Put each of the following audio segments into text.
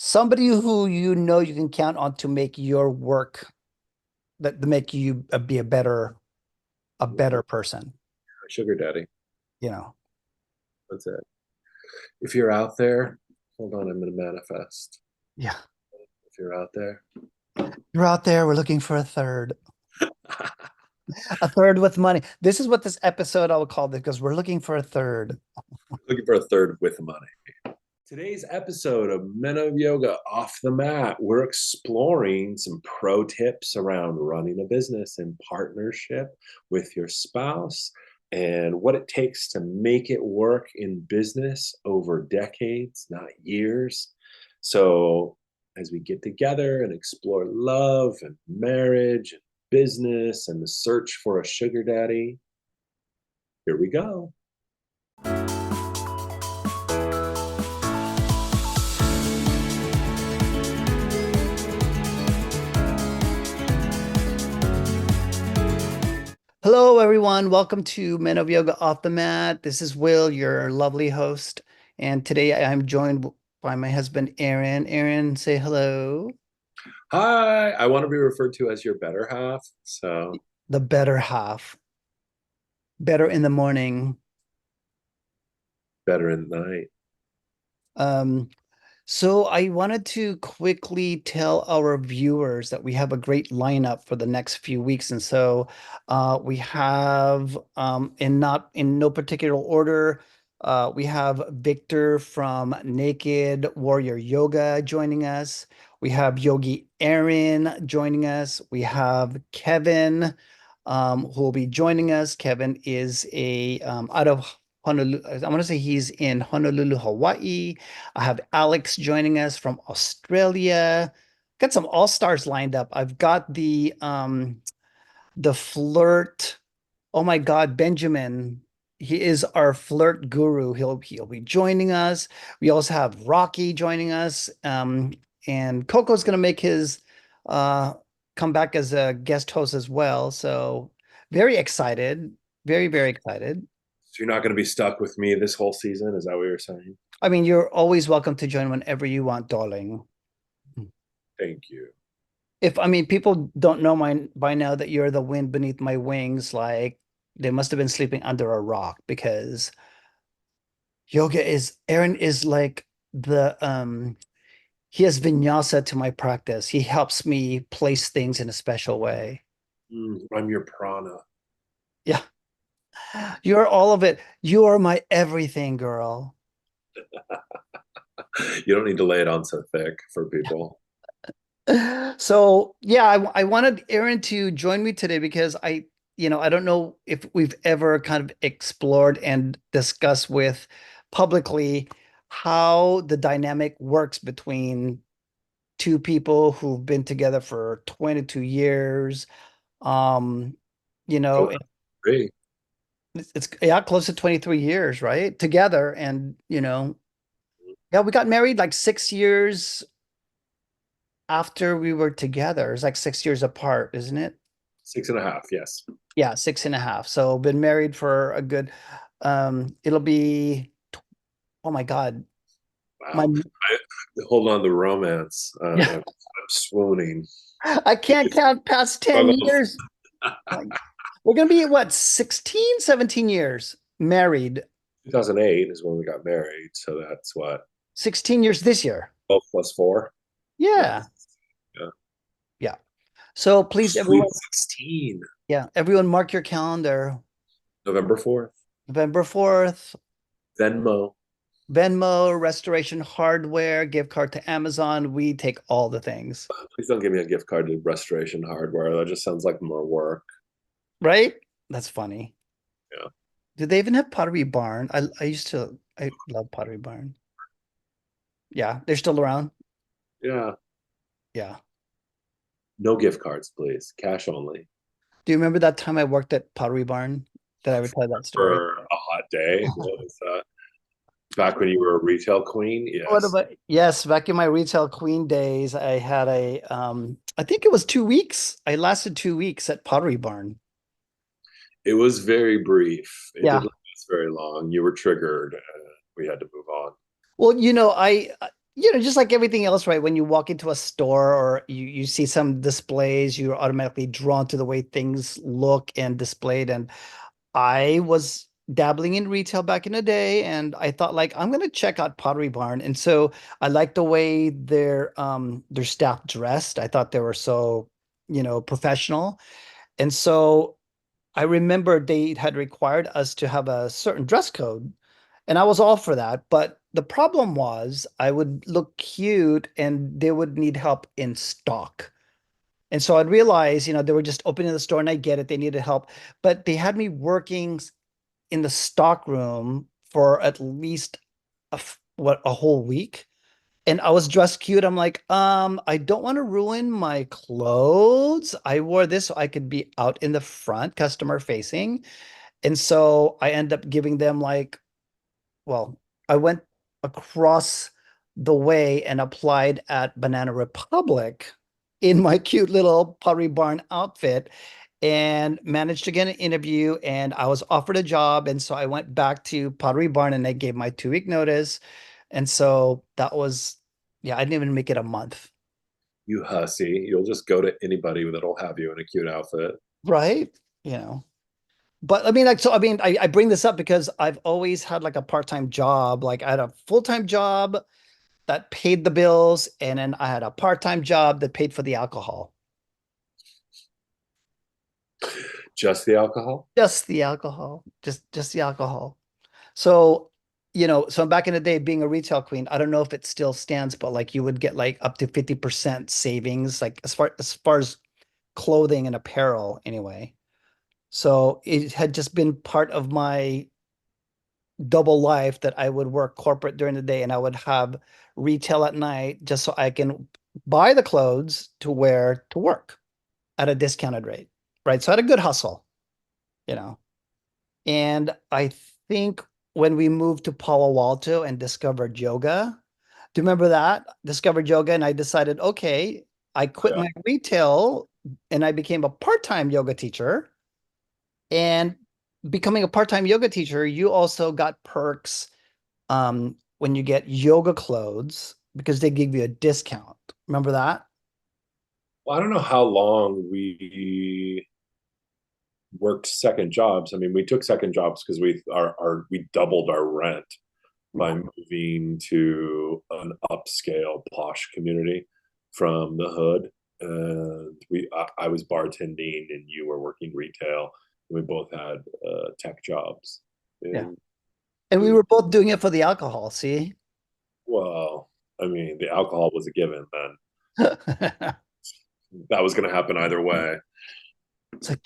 Somebody who you know you can count on to make your work that to make you be a better person, Sugar daddy. you know. That's it. If you're out there, hold on, I'm going to manifest. Yeah. If you're out there, You're out there, we're looking for a third. A third with money. This is what this episode I will call this because we're looking for a third. looking for a third with money. Today's episode of Men of Yoga Off the Mat, we're exploring some pro tips around running a business in partnership with your spouse and what it takes to make it work in business over decades, not years. So, as we get together and explore love and marriage and business and the search for a sugar daddy, here we go. Hello, everyone. Welcome to Men of Yoga Off the Mat. This is Will, your lovely host. And today I'm joined by my husband, Aaron. Aaron, say hello. Hi, I want to be referred to as your better half. So, The better half. Better in the morning. better in the night. Um, So I wanted to quickly tell our viewers that we have a great lineup for the next few weeks. And so we have in no particular order, we have Victor from Naked Warrior Yoga joining us. We have Yogi Aaron joining us. We have Kevin who will be joining us. Kevin is a out of Honolulu. I want to say he's in Honolulu, Hawaii. I have Alex joining us from Australia. Got some all-stars lined up. I've got the flirt. Oh my God, Benjamin. He is our flirt guru. He'll be joining us. We also have Rocky joining us. And Coco's gonna make his uh come back as a guest host as well. So very excited. Very, very excited. So you're not going to be stuck with me this whole season. Is that what you're saying? I mean, you're always welcome to join whenever you want, darling. Thank you. If I mean people don't know my by now that you're the wind beneath my wings, like they must have been sleeping under a rock because Aaron is like the he has vinyasa to my practice. He helps me place things in a special way. I'm your prana. Yeah. You're all of it. You are my everything, girl. You don't need to lay it on so thick for people. So yeah, I wanted Aaron to join me today because I don't know if we've ever kind of explored and discussed with publicly how the dynamic works between two people who've been together for 22 years. Um, you Oh, know, great. it's yeah, close to 23 years, right? Together. And, yeah, we got married like 6 years after we were together. It's like 6 years apart, isn't it? 6.5. Yes. Yeah, 6.5. So been married for a good it'll be oh my God. My Wow. Hold on to romance. yeah, I'm swooning. I can't count past 10 Struggles. years. Like we're gonna be what, 16, 17 years married. 2008 is when we got married. So that's what, 16 years this year. 12 plus 4? Nice. Yeah. Yeah. Yeah. So please Sweet everyone, 16. yeah, everyone mark your calendar. November 4th. November 4th, Venmo. Venmo, Restoration Hardware, gift card to Amazon. We take all the things, Please don't give me a gift card to Restoration Hardware. That just sounds like more work. right? That's funny. Yeah. Do they even have Pottery Barn? I love Pottery Barn. Yeah, they're still around. Yeah. Yeah. No gift cards, please. Cash only. Do you remember that time I worked at Pottery Barn? Did I ever tell that story? For a hot day. What was that? Back when you were a retail queen? What Yes. about yes, back in my retail queen days, I had I think it was 2 weeks. I lasted 2 weeks at Pottery Barn. It was very brief. It Yeah. didn't last very long. You were triggered. We had to move on. Well, just like everything else, right? When you walk into a store or you see some displays, you're automatically drawn to the way things look and displayed. And I was dabbling in retail back in the day, and I thought like I'm gonna check out Pottery Barn. And so I liked the way their staff dressed. I thought they were so, professional. And so I remember they had required us to have a certain dress code, and I was all for that. But the problem was I would look cute and they would need help in stock. And so I'd realize, they were just opening the store and I get it, they needed help. But they had me working in the stock room for at least a whole week. And I was dressed cute. I'm like, I don't want to ruin my clothes. I wore this so I could be out in the front, customer facing. And so I end up giving them like, well, I went across the way and applied at Banana Republic in my cute little Pottery Barn outfit and managed to get an interview, and I was offered a job. And so I went back to Pottery Barn and I gave my 2 week notice. And so that was, yeah, I didn't even make it a month. You hussy. You'll just go to anybody that'll have you in a cute outfit. Right. You know, but I mean, like, so I mean, I bring this up because I've always had like a part-time job. Like I had a full-time job that paid the bills, and then I had a part-time job that paid for the alcohol. Just the alcohol? Just the alcohol. Just the alcohol. So, so back in the day, being a retail queen, I don't know if it still stands, but like you would get like up to 50% savings, like as far as clothing and apparel anyway. So it had just been part of my double life that I would work corporate during the day and I would have retail at night just so I can buy the clothes to wear to work at a discounted rate. Right. So I had a good hustle, you know. And I think when we moved to Palo Alto and discovered yoga, do you remember that? Discovered yoga, and I decided, okay, I quit Yeah. my retail and I became a part-time yoga teacher. And becoming a part-time yoga teacher, you also got perks when you get yoga clothes because they give you a discount. Remember that? Well, I don't know how long we worked second jobs. I mean, we took second jobs because we doubled our rent by Yeah. moving to an upscale posh community from the hood. And I was bartending and you were working retail. We both had tech jobs. Yeah. And And we we, were both doing it for the alcohol, see? well, I mean, the alcohol was a given then. It's That was going to happen either way. like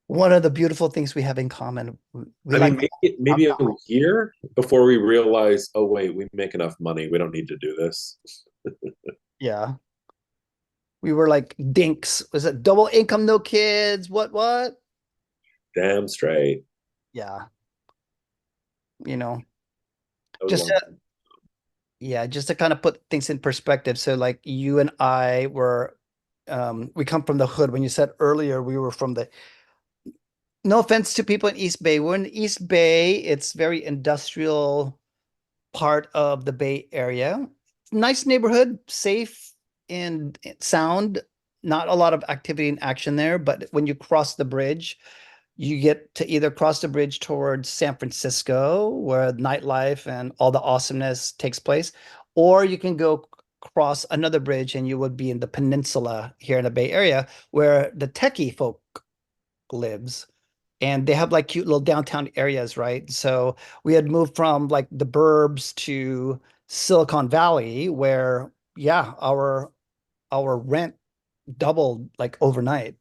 one of the beautiful things we have in common. We I like mean, maybe a alcohol. year before we realize, oh, wait, we make enough money. We don't need to do this. Yeah. We were like dinks. Was it double income, no kids? What? Damn straight. Yeah. You know, That was a just long to, time. yeah, just to kind of put things in perspective. So like you and I were, we come from the hood. When you said earlier we were from the, no offense to people in East Bay. We're in the East Bay. It's very industrial part of the Bay Area. Nice neighborhood, safe and sound. Not a lot of activity and action there, but when you cross the bridge, you get to either cross the bridge towards San Francisco, where nightlife and all the awesomeness takes place, or you can go cross another bridge and you would be in the peninsula here in the Bay Area, where the techie folk lives. And they have like cute little downtown areas, right? So we had moved from like the burbs to Silicon Valley, where yeah, our rent doubled like overnight,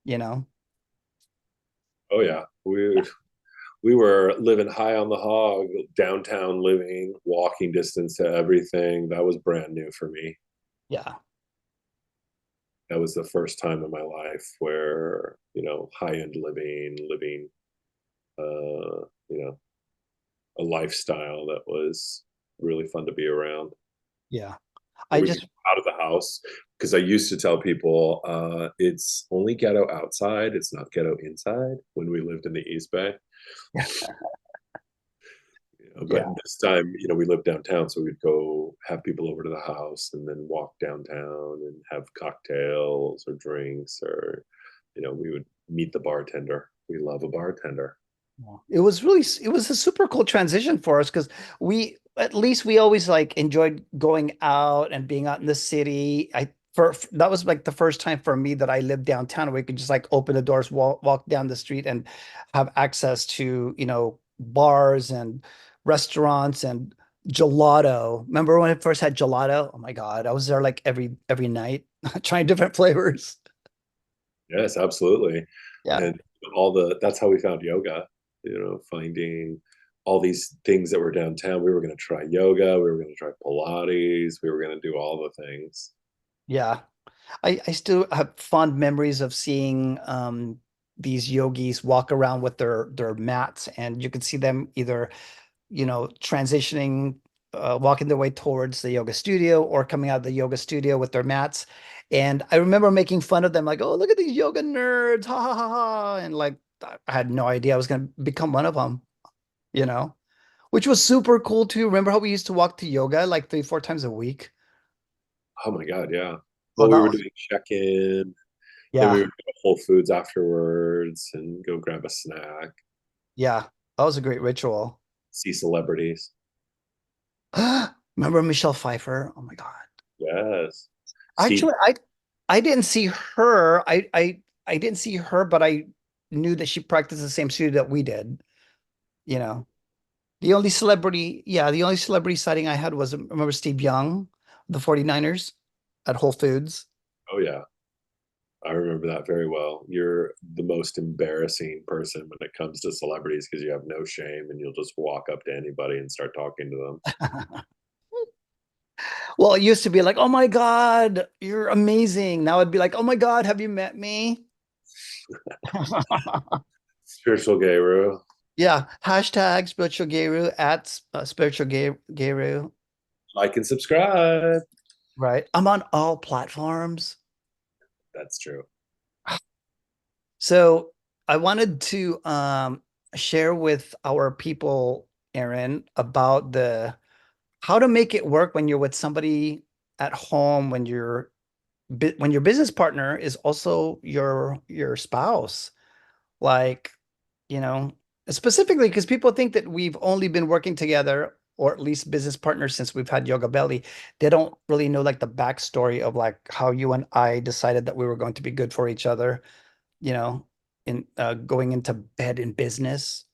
you know? Oh yeah, we were living high on the hog, downtown living, walking distance to everything. That was brand new for me. Yeah. That was the first time in my life where high end living, a lifestyle that was really fun to be around. Yeah. Where I we could just go out of the house because I used to tell people it's only ghetto outside, it's not ghetto inside when we lived in the East Bay. yeah. But Yeah. this time, we lived downtown, so we'd go have people over to the house and then walk downtown and have cocktails or drinks, or we would meet the bartender. We love a bartender. It was a super cool transition for us because at least we always like enjoyed going out and being out in the city. That was like the first time for me that I lived downtown where we could just like open the doors, walk down the street and have access to, bars and restaurants and gelato. Remember when I first had gelato? Oh my God, I was there like every night trying different flavors. Yes, absolutely. Yeah. And that's how we found yoga, finding all these things that were downtown. We were going to try yoga, we were going to try Pilates, we were going to do all the things. Yeah. I still have fond memories of seeing these yogis walk around with their mats, and you could see them either, transitioning, walking their way towards the yoga studio or coming out of the yoga studio with their mats. And I remember making fun of them, like, "Oh, look at these yoga nerds, ha ha ha ha!" And like, I had no idea I was going to become one of them, you know, which was super cool too. Remember how we used to walk to yoga like 3, 4 times a week? Oh my God, yeah. Oh, Well, we that were was doing check-in, then we yeah, would go to Whole Foods afterwards and go grab a snack, yeah, that was a great ritual. see celebrities. Remember Michelle Pfeiffer? Oh my God. Yes. See, Actually, I didn't see her. I didn't see her, but I knew that she practiced the same studio that we did, you know. The only celebrity sighting I had was remember Steve Young, the 49ers at Whole Foods. oh yeah, I remember that very well. You're the most embarrassing person when it comes to celebrities because you have no shame and you'll just walk up to anybody and start talking to them. Well, it used to be like, "Oh my God, you're amazing." Now it'd be like, "Oh my God, have you met me?" Spiritual guru. Yeah, hashtag spiritual guru at spiritual guru. Like and subscribe. Right. I'm on all platforms. That's true. So I wanted to share with our people, Aaron, about the how to make it work when you're with somebody at home when your business partner is also your spouse. Like, you know, specifically because people think that we've only been working together or at least business partners since we've had Yoga Belly. They don't really know like the backstory of like how you and I decided that we were going to be good for each other, you know, in going into bed in business.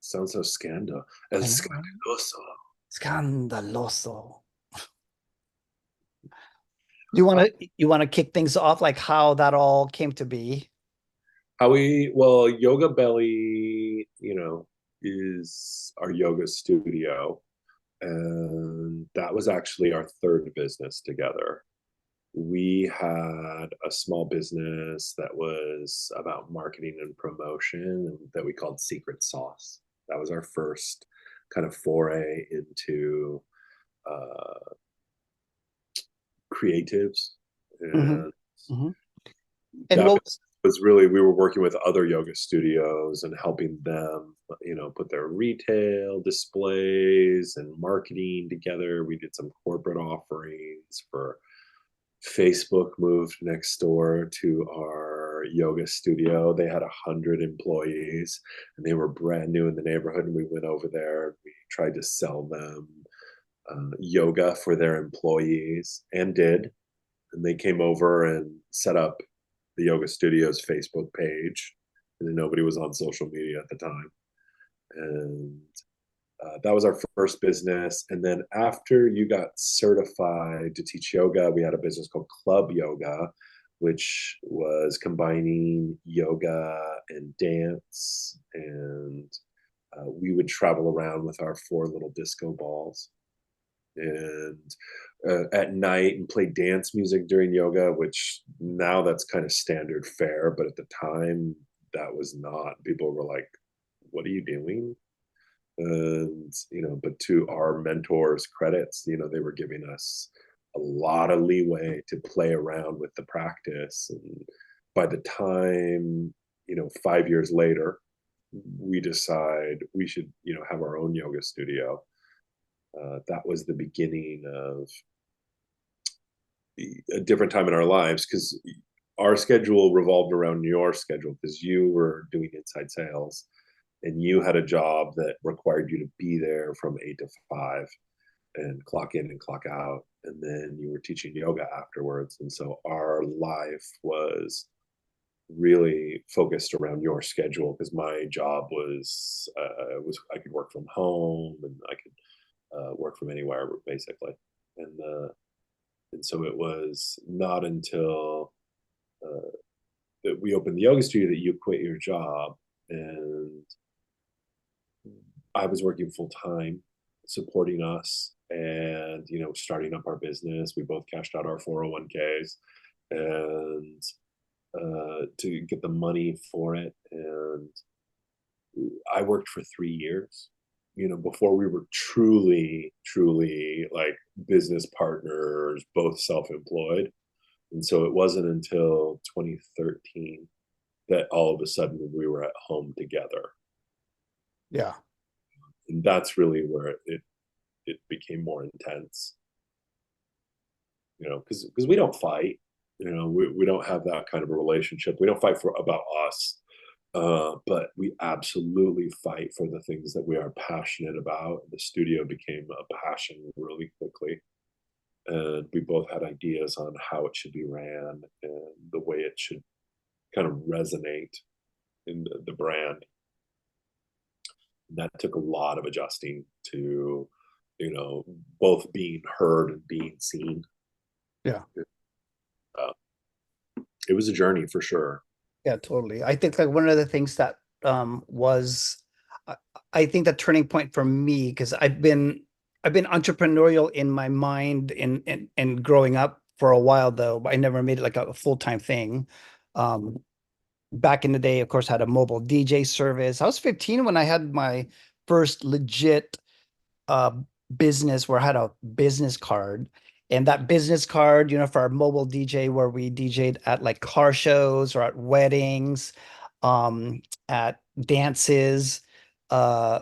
Sounds so scandal. El I know, right? scandaloso. Scandaloso. You want to kick things off like how that all came to be? Well, Yoga Belly, is our yoga studio. And that was actually our third business together. We had a small business that was about marketing and promotion that we called Secret Sauce. That was our first kind of foray into uh, creatives. Hmm. And Hmm. And that what business was really, we were working with other yoga studios and helping them, put their retail displays and marketing together. We did some corporate offerings for Facebook. Moved next door to our yoga studio. They had 100 employees and they were brand new in the neighborhood. And we went over there. We tried to sell them yoga for their employees and did. And they came over and set up the yoga studio's Facebook page. And nobody was on social media at the time. And that was our first business. And then after you got certified to teach yoga, we had a business called Club Yoga, which was combining yoga and dance. And we would travel around with our four little disco balls and at night and play dance music during yoga, which now that's kind of standard fare. But at the time, that was not. People were like, what are you doing? And but to our mentors credits, they were giving us a lot of leeway to play around with the practice. And by the time 5 years later, we decide we should, have our own yoga studio. That was the beginning of a different time in our lives because our schedule revolved around your schedule because you were doing inside sales and you had a job that required you to be there from 8 to 5 and clock in and clock out. And then you were teaching yoga afterwards. And so our life really focused around your schedule because my job was I could work from home and I could work from anywhere basically. And and so it was not until uh, that we opened the yoga studio that you quit your job, and I was working full time, supporting us, and starting up our business. We both cashed out our 401ks, and to get the money for it. And I worked for 3 years. Before we were truly like business partners, both self-employed. And so it wasn't until 2013 that all of a sudden we were at home together. Yeah. And that's really where it became more intense, because we don't fight. We don't have that kind of a relationship. We don't fight for about us, but we absolutely fight for the things that we are passionate about. The studio became a passion really quickly, and we both had ideas on how it should be ran and the way it should kind of resonate in the brand. And that took a lot of adjusting to, both being heard and being seen. Yeah. Uh, it was a journey for sure. Yeah, totally. I think like one of the things that was I, I think the turning point for me, because I've been entrepreneurial in my mind in growing up for a while though, but I never made it like a full-time thing. Um Back in the day, of course, I had a mobile DJ service. I was 15 when I had my first legit uh business where I had a business card. And that business card, for our mobile DJ where we DJ'd at like car shows or at weddings, at dances. Uh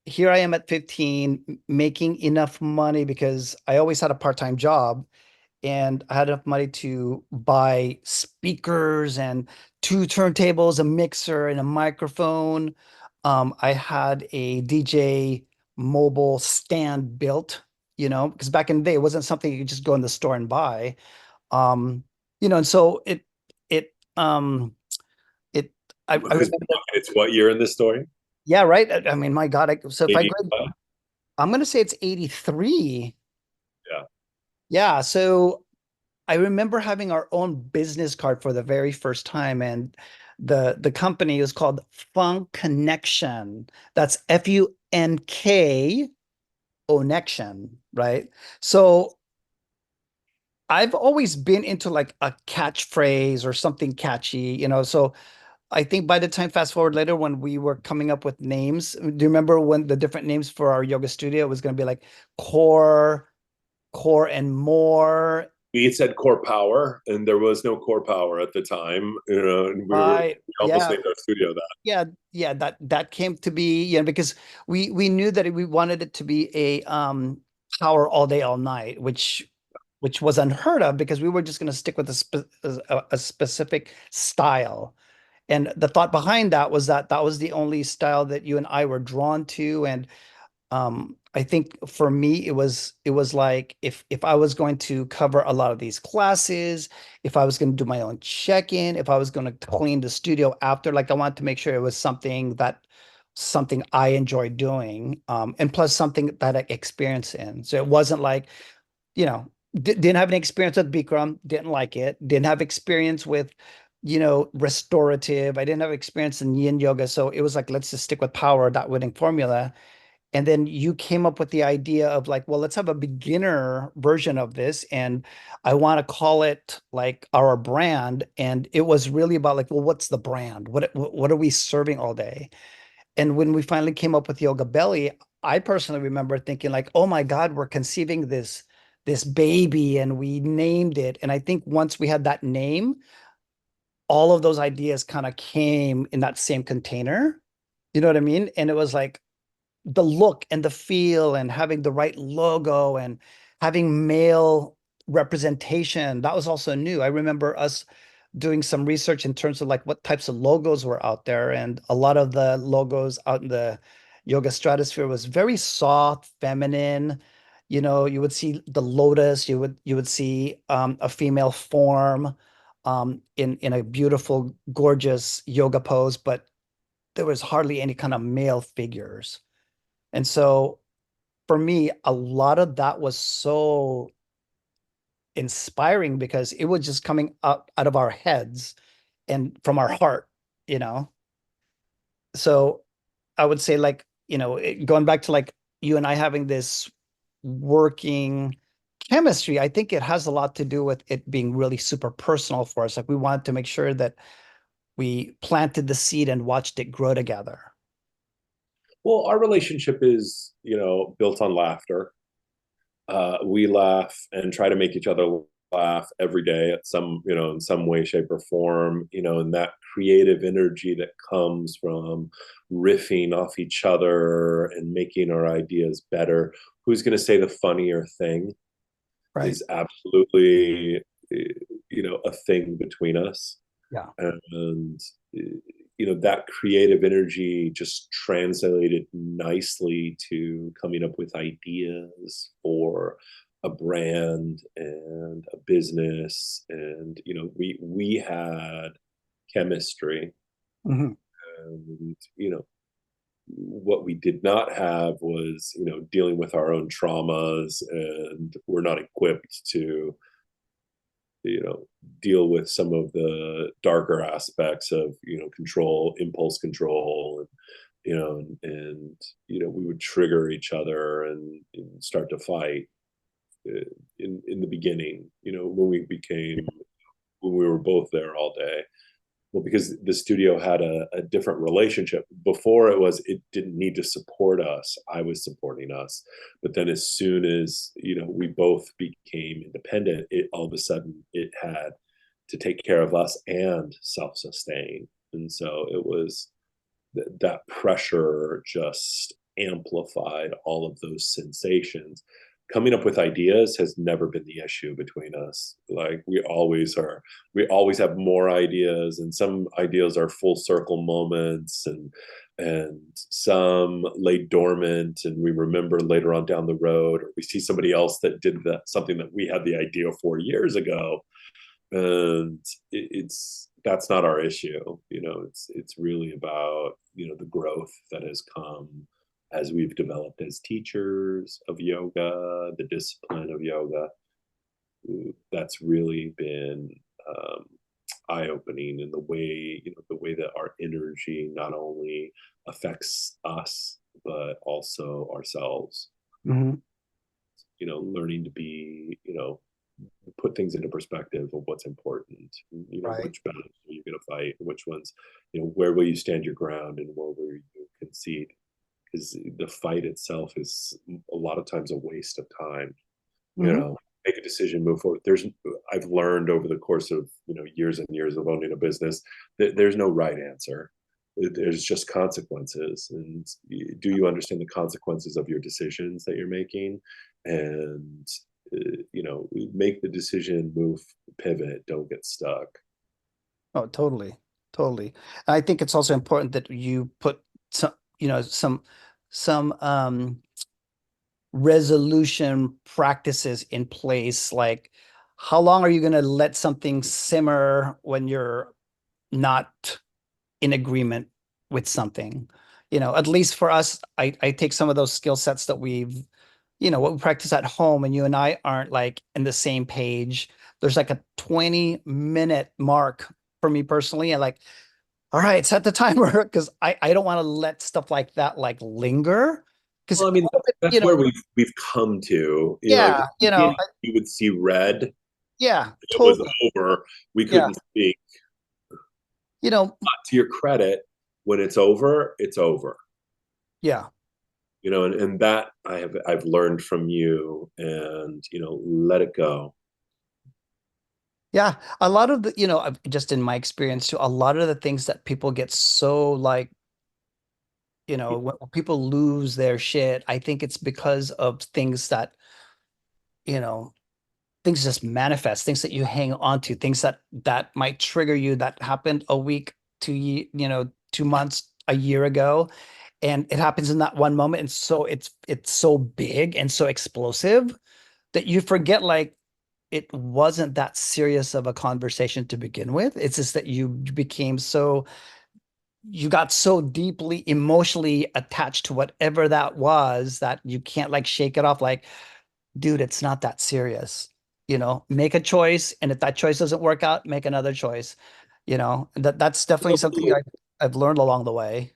Here I am at 15 making enough money because I always had a part-time job and I had enough money to buy speakers and two turntables, a mixer, and a microphone. I had a DJ mobile stand built, because back in the day, it wasn't something you could just go in the store and buy. Um, and so it, it, I It's, remember that, it's what year in this story? yeah, right. I mean, my God, so if I go, 85. I'm going to say it's 83. Yeah. Yeah. So I remember having our own business card for the very first time, and the company is called Funk Connection. That's Funk Connection, right? So I've always been into like a catchphrase or something catchy. So I think by the time fast forward later when we were coming up with names, do you remember when the different names for our yoga studio was going to be like core, core and more, We said core power, and there was no core power at the time, and right? we almost Yeah. named our studio that. Yeah, yeah, that came to be, because we knew that we wanted it to be a power all day, all night, which was unheard of because we were just going to stick with a specific style. And the thought behind that was that that was the only style that you and I were drawn to. And I think for me it was like if I was going to cover a lot of these classes, if I was going to do my own check-in, if I was going to clean the studio after, like I wanted to make sure it was something I enjoyed doing, and plus something that I experienced in. So it wasn't like, didn't have any experience with Bikram, didn't like it, didn't have experience with, restorative. I didn't have experience in yin yoga. So it was like, let's just stick with power, that winning formula. And then you came up with the idea of like, well, let's have a beginner version of this. And I want to call it like our brand. And it was really about like, well, what's the brand? What are we serving all day? And when we finally came up with Yoga Belly, I personally remember thinking like, oh my God, we're conceiving this baby and we named it. And I think once we had that name, all of those ideas kind of came in that same container, You know what I mean? And it was like the look and the feel and having the right logo and having male representation. That was also new. I remember us doing some research in terms of like what types of logos were out there. And a lot of the logos out in the yoga stratosphere was very soft, feminine. You know, you would see the lotus, you would see a female form in a beautiful, gorgeous yoga pose, but there was hardly any kind of male figures. And so for me, a lot of that was so inspiring because it was just coming up out of our heads and from our heart, you know? So I would say, like, going back to like you and I having this working chemistry, I think it has a lot to do with it being really super personal for us. Like we wanted to make sure that we planted the seed and watched it grow together. Well, our relationship is, built on laughter. We laugh and try to make each other laugh every day at some, in some way, shape, or form, and that creative energy that comes from riffing off each other and making our ideas better. Who's going to say the funnier thing Right. is absolutely, a thing between us. Yeah. And that creative energy just translated nicely to coming up with ideas for a brand and a business. And we had chemistry. Hmm. And what we did not have was dealing with our own traumas, and we're not equipped to deal with some of the darker aspects of control, impulse control, and we would trigger each other and start to fight in the beginning, when we were both there all day. Well, because the studio had a different relationship. Before, it didn't need to support us, I was supporting us. But then as soon as we both became independent, it all of a sudden it had to take care of us and self-sustain. And so it was that pressure just amplified all of those sensations. Coming up with ideas has never been the issue between us. Like we always have more ideas, and some ideas are full circle moments, and some lay dormant and we remember later on down the road, or we see somebody else that did that, something that we had the idea 4 years ago. And it's that's not our issue. It's really about the growth that has come as we've developed as teachers of yoga, the discipline of yoga. That's really been eye-opening in the way that our energy not only affects us but also ourselves. Hmm. Learning to be put things into perspective of what's important. Right. Which battles are you going to fight, which ones, where will you stand your ground, and where will you concede? Because the fight itself is a lot of times a waste of time. you Hmm. know Make a decision, move forward. I've learned over the course of years and years of owning a business that there's no right answer. There's just consequences, and do you understand the consequences of your decisions that you're making? And make the decision, move, pivot, don't get stuck. Oh, totally. Totally. And I think it's also important that you put some, some resolution practices in place. Like, how long are you going to let something simmer when you're not in agreement with something? At least for us, I take some of those skill sets that what we practice at home, and you and I aren't like in the same page. There's like a 20-minute mark for me personally, and like, all right, set the timer because I don't want to let stuff like that like linger. Because Well, I mean, that's where we've come to. Like at yeah, the beginning, you would see red. yeah, It was totally. over. We Yeah. couldn't speak. You know, To your credit, when it's over, it's over. yeah. And that I've learned from you, and let it go. Yeah. A lot of the, just in my experience too, a lot of the things that people get so like When people lose their shit, I think it's because of things that, you know, things just manifest, things that you hang on to, things that might trigger you that happened a week, 2 months, a year ago, and it happens in that one moment, and so it's so big and so explosive that you forget like it wasn't that serious of a conversation to begin with. It's just that you got so deeply emotionally attached to whatever that was that you can't like shake it off. Like, dude, it's not that serious. Make a choice, and if that choice doesn't work out, make another choice. That's definitely something I've learned along the way.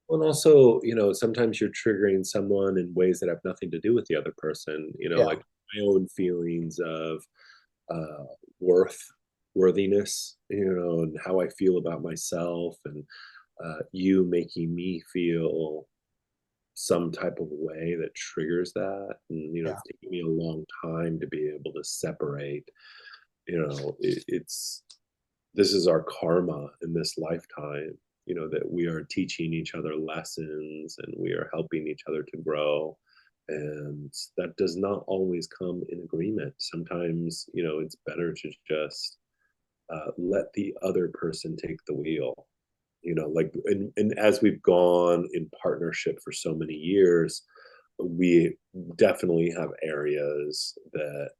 And also, sometimes you're triggering someone in ways that have nothing to do with the other person, Yeah. like my own feelings of uh, worth, worthiness, and how I feel about myself, and you making me feel some type of way that triggers that. And, Yeah. it's taken me a long time to be able to separate, it's this is our karma in this lifetime, that we are teaching each other lessons and we are helping each other to grow. And that does not always come in agreement. Sometimes, it's better to just let the other person take the wheel. Like, and as we've gone in partnership for so many years, we definitely have areas that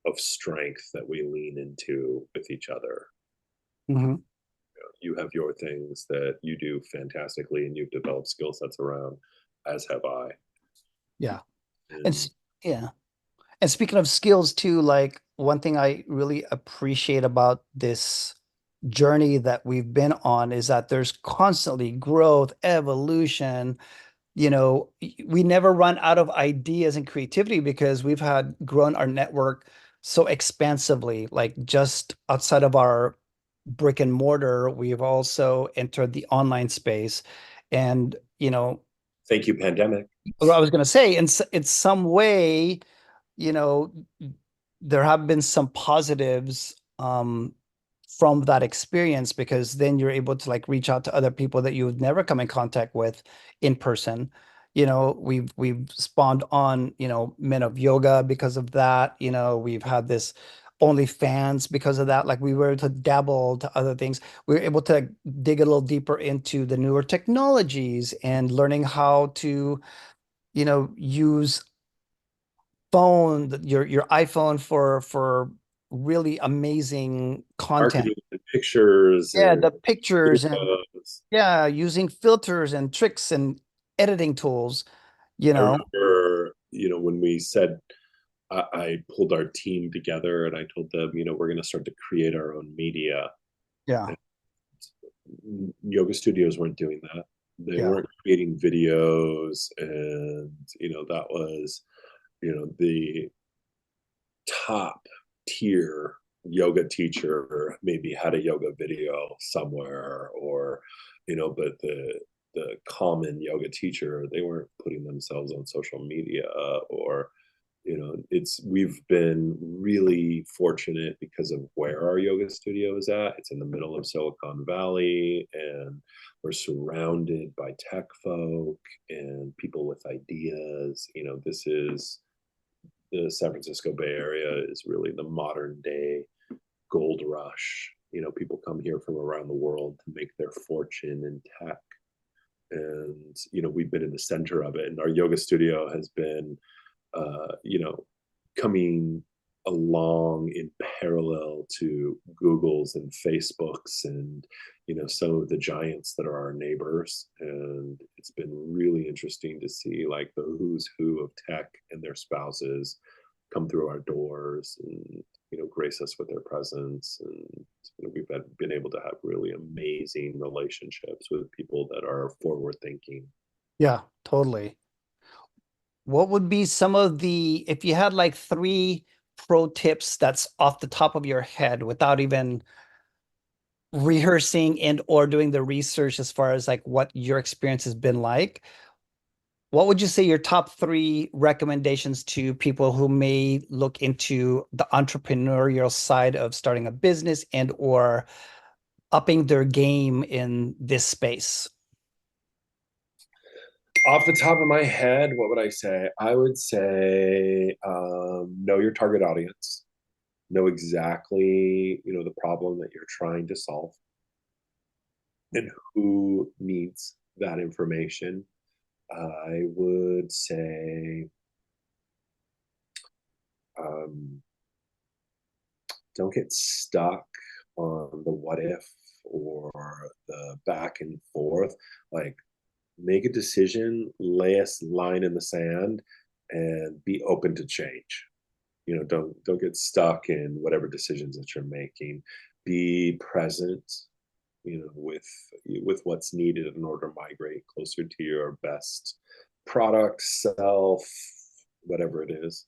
of strength that we lean into with each other. Hmm. You have your things that you do fantastically and you've developed skill sets around, as have I. Yeah. And And yeah. And speaking of skills too, like one thing I really appreciate about this journey that we've been on is that there's constantly growth, evolution. We never run out of ideas and creativity because we've had grown our network so expansively, like just outside of our brick and mortar, we've also entered the online space. And, thank you, pandemic. what I was going to say, in some way, you know, there have been some positives from that experience because then you're able to like reach out to other people that you would never come in contact with in person. We've spawned on, Men of Yoga because of that. We've had this OnlyFans because of that. Like we were able to dabble to other things. We were able to dig a little deeper into the newer technologies and learning how to, use your iPhone for really amazing content. Marketing and pictures Yeah, and the pictures and videos. yeah, using filters and tricks and editing tools, you I know. remember, when we said I pulled our team together and I told them, we're going to start to create our own media. Yeah, Yoga studios weren't doing that. They yeah, weren't creating videos, and that was the top tier yoga teacher maybe had a yoga video somewhere, or but the common yoga teacher, they weren't putting themselves on social media, or it's we've been really fortunate because of where our yoga studio is at. It's in the middle of Silicon Valley, and we're surrounded by tech folk and people with ideas. This is the San Francisco Bay Area is really the modern day gold rush. People come here from around the world to make their fortune in tech. And, we've been in the center of it. And our yoga studio has been, coming along in parallel to Google's and Facebook's and some of the giants that are our neighbors. And it's been really interesting to see like the who's who of tech and their spouses come through our doors and grace us with their presence. And we've been able to have really amazing relationships with people that are forward thinking. yeah, totally. What would be some of if you had like three pro tips that's off the top of your head without even rehearsing and or doing the research as far as like what your experience has been like? What would you say your top three recommendations to people who may look into the entrepreneurial side of starting a business and or upping their game in this space? Off the top of my head, what would I say? I would say know your target audience, know exactly the problem that you're trying to solve, and who needs that information. I would say um, don't get stuck on the what if or the back and forth. Like, make a decision, lay a line in the sand, and be open to change. Don't get stuck in whatever decisions that you're making. Be present, with what's needed in order to migrate closer to your best product, self, whatever it is.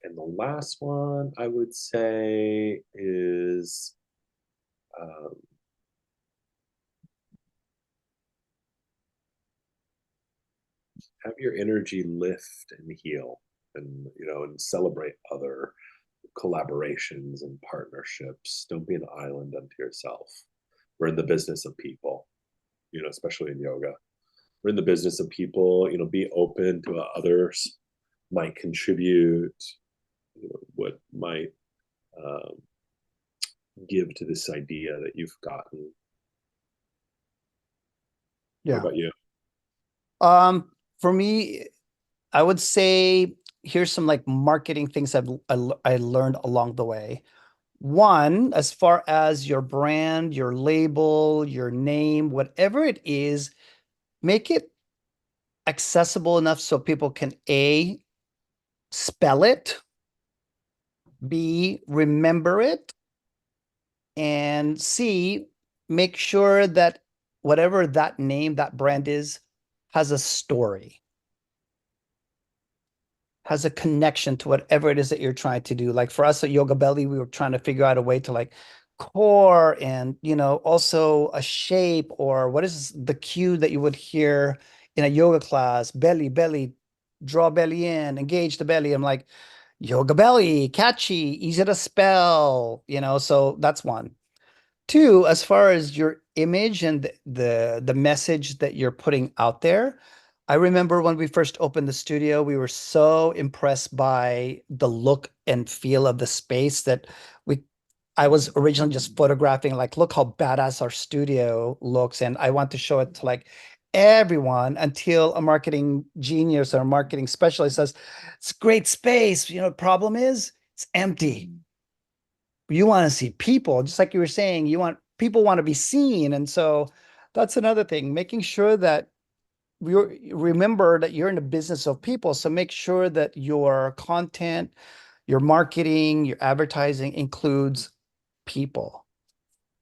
And the last one I would say is um, have your energy lift and heal, and celebrate other collaborations and partnerships. Don't be an island unto yourself. We're in the business of people, especially in yoga. We're in the business of people. Be open to what others might contribute, what might um, give to this idea that you've gotten. What Yeah. about you? For me, I would say here's some like marketing things I learned along the way. One, as far as your brand, your label, your name, whatever it is, make it accessible enough so people can A, spell it, B, remember it, and C, make sure that whatever that name, that brand is, has a story, has a connection to whatever it is that you're trying to do. Like for us at Yoga Belly, we were trying to figure out a way to like core and, also a shape, or what is the cue that you would hear in a yoga class? Belly, belly, draw belly in, engage the belly. I'm like, Yoga Belly, catchy, easy to spell, so that's one. Two, as far as your image and the message that you're putting out there, I remember when we first opened the studio, we were so impressed by the look and feel of the space that we I was originally just photographing, like, look how badass our studio looks, and I want to show it to like everyone until a marketing genius or a marketing specialist says, it's a great space. Problem is it's empty. You want to see people, just like you were saying, people want to be seen. And so that's another thing, making sure that you remember that you're in the business of people. So make sure that your content, your marketing, your advertising includes people.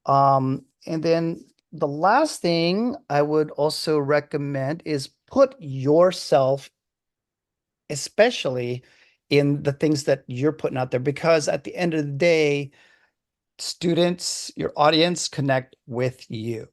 And then the last thing I would also recommend is put yourself, especially in the things that you're putting out there, because at the end of the day, students, your audience connect with you,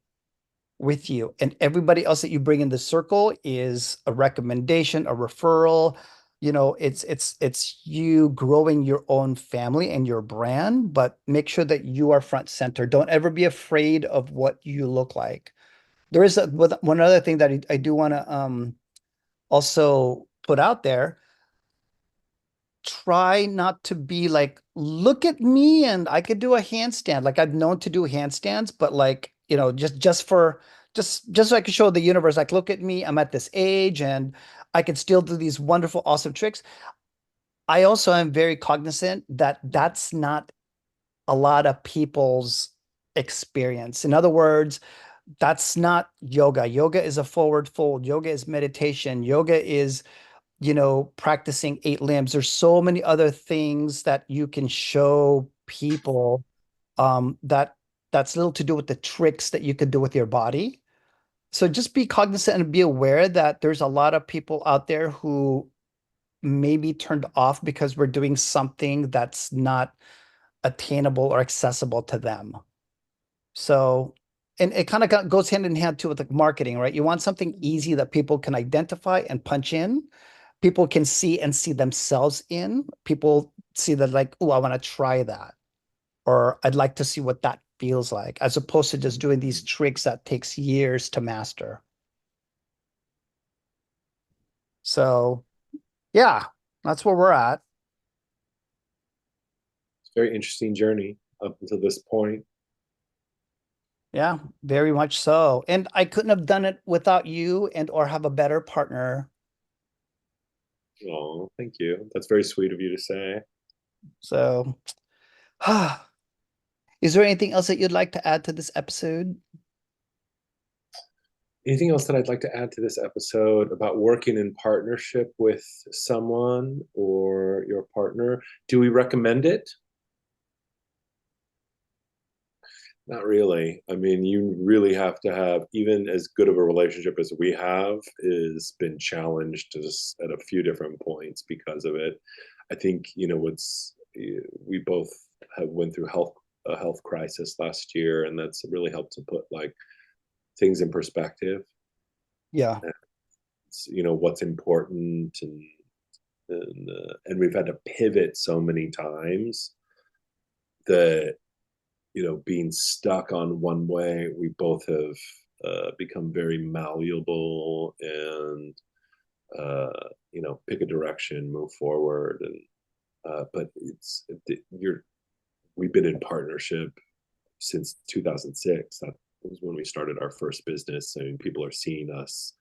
and everybody else that you bring in the circle is a recommendation, a referral. It's you growing your own family and your brand, but make sure that you are front center. Don't ever be afraid of what you look like. There is one other thing that I do want to also put out there. Try not to be like, look at me and I could do a handstand. Like, I've known to do handstands, but like, just so I could show the universe, like, look at me, I'm at this age and I can still do these wonderful, awesome tricks. I also am very cognizant that that's not a lot of people's experience. In other words, that's not yoga. Yoga is a forward fold. Yoga is meditation. Yoga is practicing eight limbs. There's so many other things that you can show people, that's little to do with the tricks that you could do with your body. So just be cognizant and be aware that there's a lot of people out there who may be turned off because we're doing something that's not attainable or accessible to them. So, and it kind of goes hand in hand too with like marketing, right? You want something easy that people can identify and punch in. People can see and see themselves in. People see that like, oh, I want to try that, or I'd like to see what that feels like, as opposed to just doing these tricks that takes years to master. So yeah, that's where we're at. It's a very interesting journey up until this point. Yeah, very much so. And I couldn't have done it without you and or have a better partner. Oh, thank you. That's very sweet of you to say. So, is there anything else that you'd like to add to this episode? Anything else that I'd like to add to this episode about working in partnership with someone or your partner? Do we recommend it? Not really. I mean, you really have to have, even as good of a relationship as we have, is been challenged just at a few different points because of it. I think, what's we both have went through a health crisis last year, and that's really helped to put like things in perspective. Yeah, It's, what's important, and we've had to pivot so many times that being stuck on one way, we both have become very malleable and pick a direction, move forward, and but you're we've been in partnership since 2006. That was when we started our first business. I mean, people are seeing us,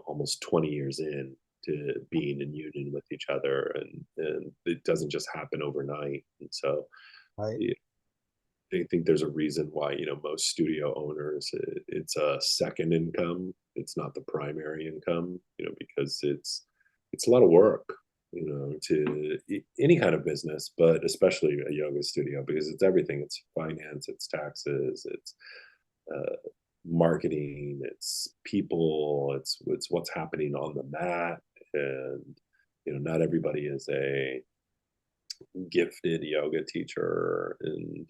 almost 20 years in to being in union with each other, and it doesn't just happen overnight. And so right. yeah, I think there's a reason why most studio owners, it's a second income. It's not the primary income, because it's a lot of work, to any kind of business, but especially a yoga studio because it's everything. It's finance, it's taxes, it's uh, marketing, it's people, it's what's happening on the mat, and not everybody is a gifted yoga teacher, and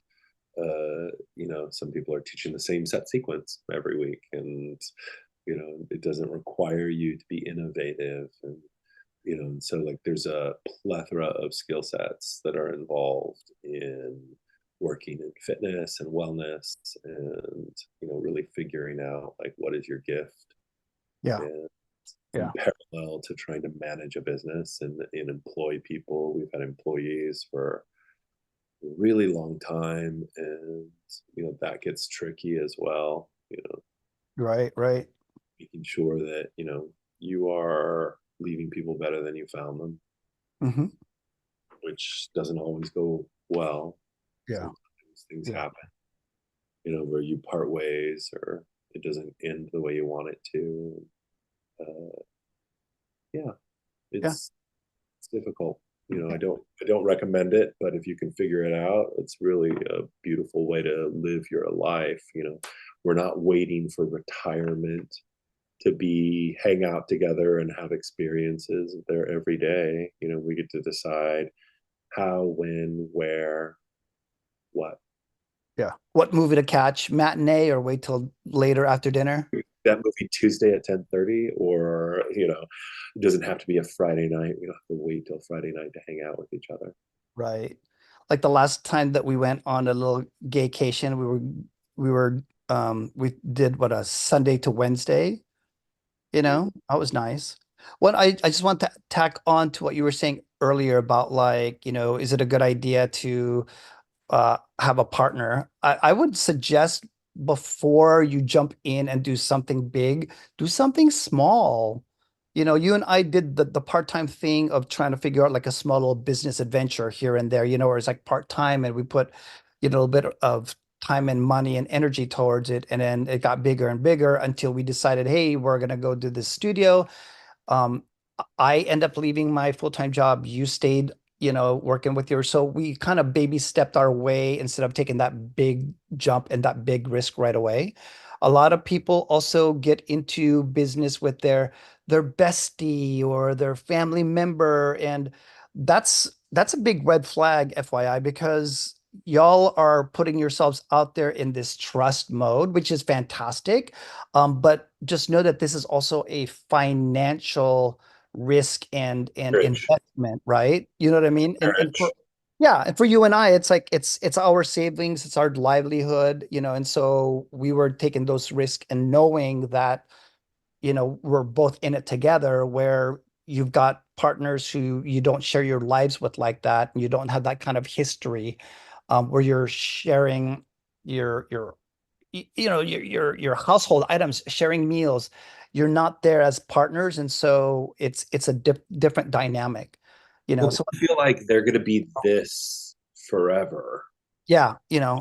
some people are teaching the same set sequence every week, and it doesn't require you to be innovative, and and so like there's a plethora of skill sets that are involved in working in fitness and wellness, and really figuring out like what is your gift, Yeah, and in yeah, parallel to trying to manage a business and employ people. We've had employees for really long time, and that gets tricky as well, right, right. making sure that you are leaving people better than you found them, Hmm. which doesn't always go well. Yeah, Sometimes things yeah, happen, where you part ways or it doesn't end the way you want it to. Yeah, yeah, it's difficult. I don't recommend it, but if you can figure it out, it's really a beautiful way to live your life. We're not waiting for retirement to be hang out together and have experiences there every day. We get to decide how, when, where, what. yeah. What movie to catch? Matinee or wait till later after dinner? That movie Tuesday at 10:30, or it doesn't have to be a Friday night. We don't have to wait till Friday night to hang out with each other. Right. Like the last time that we went on a little gaycation, we did what, a Sunday to Wednesday, that was nice. I just want to tack on to what you were saying earlier about like, is it a good idea to have a partner? I would suggest before you jump in and do something big, do something small. You and I did the part-time thing of trying to figure out like a small little business adventure here and there, where it's like part-time and we put, a bit of time and money and energy towards it. And then it got bigger and bigger until we decided, hey, we're gonna go do this studio. um, I end up leaving my full-time job. You stayed, working with yours. So we kind of baby stepped our way instead of taking that big jump and that big risk right away. A lot of people also get into business with their bestie or their family member, and that's a big red flag, FYI, because y'all are putting yourselves out there in this trust mode, which is fantastic. But just know that this is also a financial risk and Marriage, investment, right? You know what I mean? And for marriage. yeah, and for you and I, it's like it's our savings, it's our livelihood, and so we were taking those risks and knowing that, we're both in it together, where you've got partners who you don't share your lives with like that, and you don't have that kind of history, where you're sharing your your household items, sharing meals. You're not there as partners, and so it's a different dynamic, Well, so I feel like they're going to be this forever. yeah,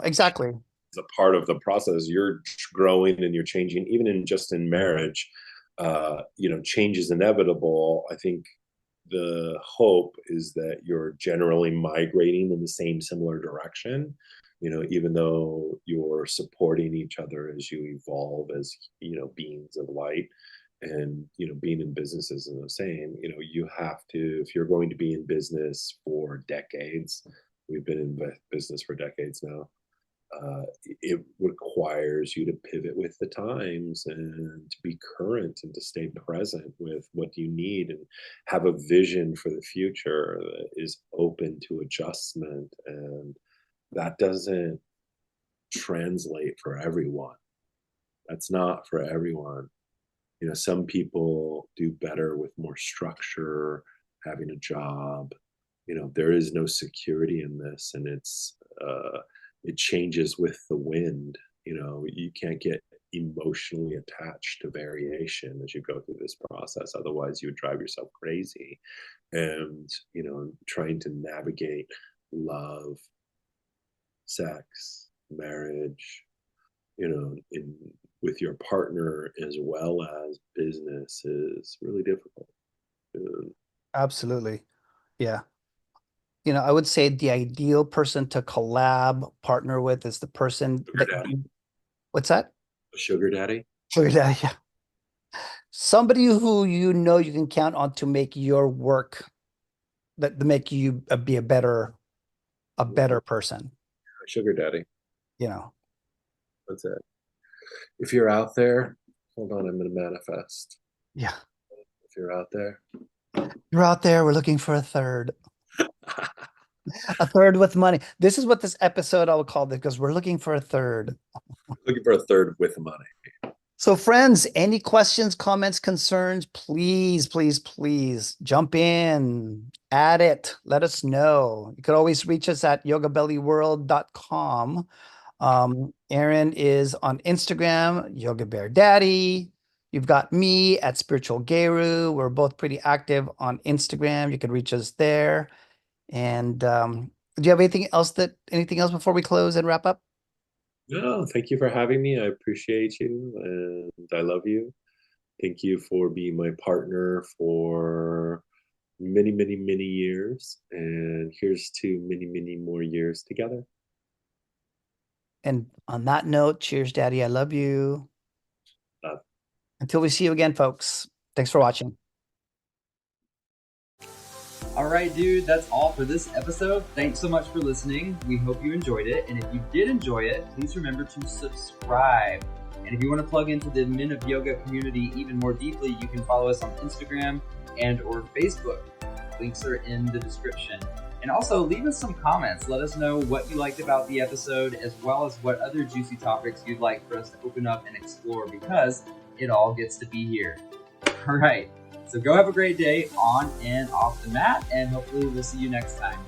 exactly. It's a part of the process. You're growing and you're changing, even in just in marriage. Change is inevitable. I think the hope is that you're generally migrating in the same similar direction. Even though you're supporting each other as you evolve as beings of light, and being in business isn't the same. You have to, if you're going to be in business for decades, we've been in business for decades now. It requires you to pivot with the times and to be current and to stay present with what you need and have a vision for the future that is open to adjustment. And that doesn't translate for everyone. That's not for everyone. Some people do better with more structure, having a job. There is no security in this, and it changes with the wind. You can't get emotionally attached to variation as you go through this process. Otherwise, you would drive yourself crazy. And, trying to navigate love, sex, marriage, in with your partner as well as business is really difficult. Uh, Absolutely. Yeah. I would say the ideal person to collab, partner with is the person Sugar that daddy, what's that? a sugar daddy. Sugar daddy, yeah. Somebody who you can count on to make your work, that to make you be a better person, A sugar daddy. you know. That's it. If you're out there, hold on, I'm going to manifest. Yeah. If you're out there, You're out there, we're looking for a third. A third with money. This is what this episode I will call this, because we're looking for a third. looking for a third with money. So, friends, any questions, comments, concerns, please, please, please jump in, add it, let us know. You could always reach us at yogabellyworld.com. Aaron is on Instagram, Yoga Bear Daddy. You've got me at Spiritual Guru. We're both pretty active on Instagram. You can reach us there. And do you have anything else before we close and wrap up? No, thank you for having me. I appreciate you and I love you. Thank you for being my partner for many, many, many years. And here's to many, many more years together. And on that note, cheers, Daddy. I love you. Love. Until we see you again, folks. Thanks for watching. All right, dude, that's all for this episode. Thanks so much for listening. We hope you enjoyed it. And if you did enjoy it, please remember to subscribe. And if you want to plug into the Men of Yoga community even more deeply, you can follow us on Instagram and or Facebook. Links are in the description. And also leave us some comments. Let us know what you liked about the episode, as well as what other juicy topics you'd like for us to open up and explore, because it all gets to be here. All right. So go have a great day on and off the mat, and hopefully we'll see you next time.